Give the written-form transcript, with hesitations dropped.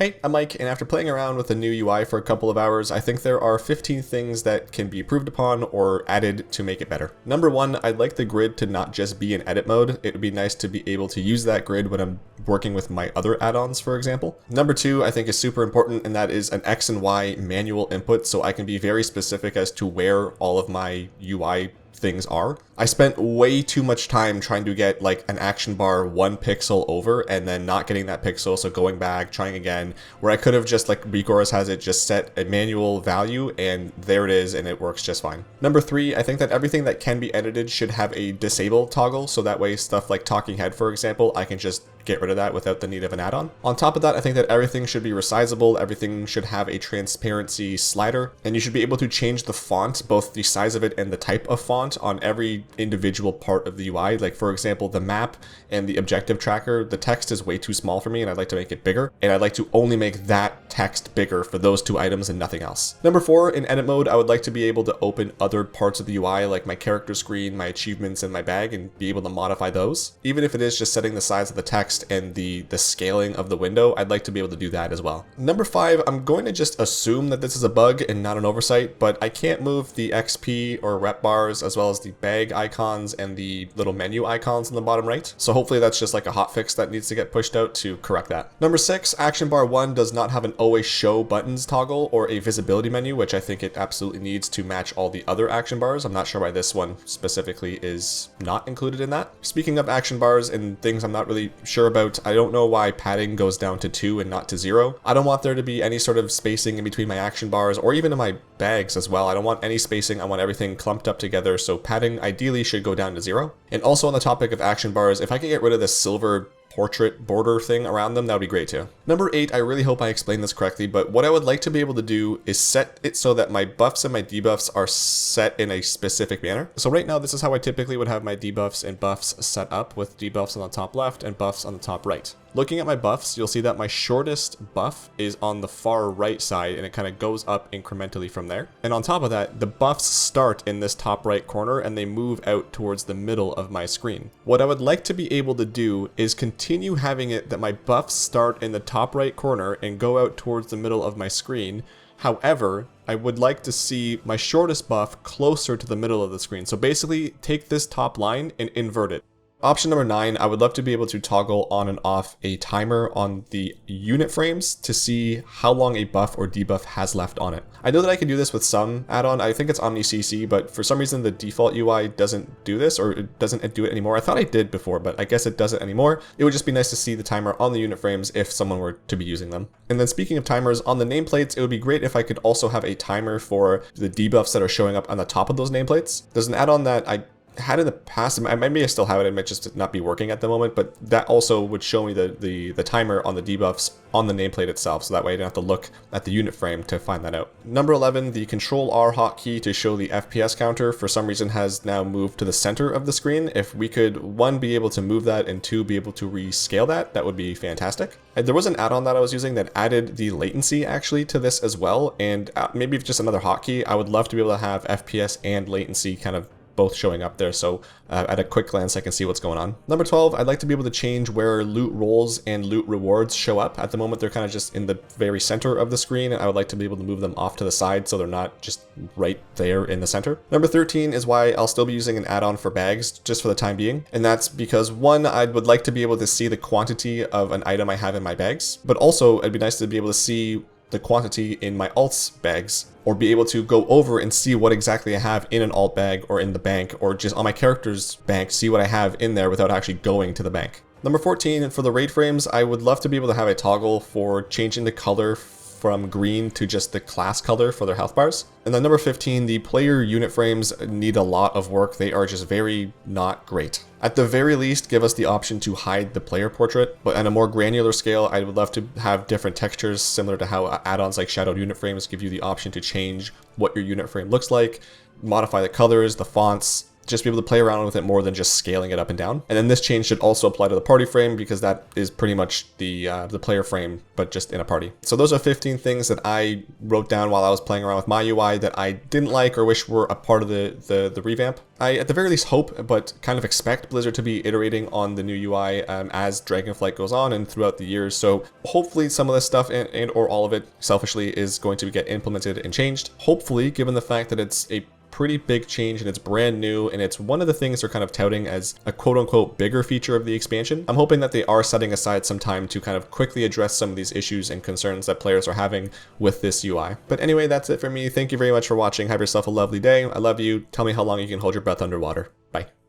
Hey, I'm Mike, and after playing around with the new UI for a couple of hours, I think there are 15 things that can be improved upon or added to make it better. Number one, I'd like the grid to not just be in edit mode. It would be nice to be able to use that grid when I'm working with my other add-ons, for example. Number two, I think is super important, and that is an X and Y manual input, so I can be very specific as to where all of my UI things are. I spent way too much time trying to get like an action bar 1 pixel over and then not getting that pixel, so going back, trying again, where I could have just, like Begoras has it, just set a manual value and there it is and it works just fine. Number three, I think that everything that can be edited should have a disable toggle, so that way stuff like talking head, for example, I can just get rid of that without the need of an add-on. On top of that, I think that everything should be resizable, everything should have a transparency slider, and you should be able to change the font, both the size of it and the type of font, on every individual part of the UI. Like for example, the map and the objective tracker, the text is way too small for me and I'd like to make it bigger, and I'd like to only make that text bigger for those two items and nothing else. Number four, in edit mode, I would like to be able to open other parts of the UI, like my character screen, my achievements, and my bag, and be able to modify those. Even if it is just setting the size of the text and the scaling of the window, I'd like to be able to do that as well. Number five, I'm going to just assume that this is a bug and not an oversight, but I can't move the XP or rep bars as well as the bag icons and the little menu icons in the bottom right. So hopefully that's just like a hotfix that needs to get pushed out to correct that. Number six, action bar 1 does not have an always show buttons toggle or a visibility menu, which I think it absolutely needs to match all the other action bars. I'm not sure why this one specifically is not included in that. Speaking of action bars and things I'm not really sure about, I don't know why padding goes down to 2 and not to 0. I don't want there to be any sort of spacing in between my action bars or even in my bags as well. I don't want any spacing. I want everything clumped up together, so padding ideally should go down to 0. And also on the topic of action bars, if I could get rid of this silver portrait border thing around them, that would be great too. Number 8, I really hope I explained this correctly, but what I would like to be able to do is set it so that my buffs and my debuffs are set in a specific manner. So right now, this is how I typically would have my debuffs and buffs set up, with debuffs on the top left and buffs on the top right. Looking at my buffs, you'll see that my shortest buff is on the far right side, and it kind of goes up incrementally from there. And on top of that, the buffs start in this top right corner and they move out towards the middle of my screen. What I would like to be able to do is continue having it that my buffs start in the top right corner and go out towards the middle of my screen. However, I would like to see my shortest buff closer to the middle of the screen. So basically, take this top line and invert it. Option number 9, I would love to be able to toggle on and off a timer on the unit frames to see how long a buff or debuff has left on it. I know that I can do this with some add-on. I think it's OmniCC, but for some reason the default UI doesn't do this, or it doesn't do it anymore. I thought I did before, but I guess it doesn't anymore. It would just be nice to see the timer on the unit frames if someone were to be using them. And then speaking of timers, on the nameplates, it would be great if I could also have a timer for the debuffs that are showing up on the top of those nameplates. There's an add-on that I had in the past, maybe I still have it, it might just not be working at the moment, but that also would show me the timer on the debuffs on the nameplate itself, so that way I don't have to look at the unit frame to find that out. Number 11, the Control R hotkey to show the FPS counter for some reason has now moved to the center of the screen. If we could, 1, be able to move that, and 2, be able to rescale that, that would be fantastic. And there was an add-on that I was using that added the latency actually to this as well, and maybe just another hotkey. I would love to be able to have FPS and latency kind of both showing up there, so at a quick glance I can see what's going on. Number 12, I'd like to be able to change where loot rolls and loot rewards show up. At the moment they're kind of just in the very center of the screen, and I would like to be able to move them off to the side so they're not just right there in the center. Number 13 is why I'll still be using an add-on for bags just for the time being, and that's because 1, I would like to be able to see the quantity of an item I have in my bags, but also it'd be nice to be able to see the quantity in my alts bags, or be able to go over and see what exactly I have in an alt bag or in the bank, or just on my character's bank, see what I have in there without actually going to the bank. Number 14, for the raid frames, I would love to be able to have a toggle for changing the color from green to just the class color for their health bars. And then number 15, the player unit frames need a lot of work. They are just very not great. At the very least, give us the option to hide the player portrait, but on a more granular scale, I would love to have different textures similar to how add-ons like shadowed unit frames give you the option to change what your unit frame looks like, modify the colors, the fonts, just be able to play around with it more than just scaling it up and down. And then this change should also apply to the party frame, because that is pretty much the player frame, but just in a party. So those are 15 things that I wrote down while I was playing around with my UI that I didn't like or wish were a part of the revamp. I at the very least hope, but kind of expect Blizzard to be iterating on the new UI as Dragonflight goes on and throughout the years. So hopefully some of this stuff and or all of it, selfishly, is going to get implemented and changed. Hopefully, given the fact that it's a pretty big change and it's brand new and it's one of the things they're kind of touting as a quote-unquote bigger feature of the expansion. I'm hoping that they are setting aside some time to kind of quickly address some of these issues and concerns that players are having with this UI. But anyway, that's it for me. Thank you very much for watching. Have yourself a lovely day. I love you. Tell me how long you can hold your breath underwater. Bye.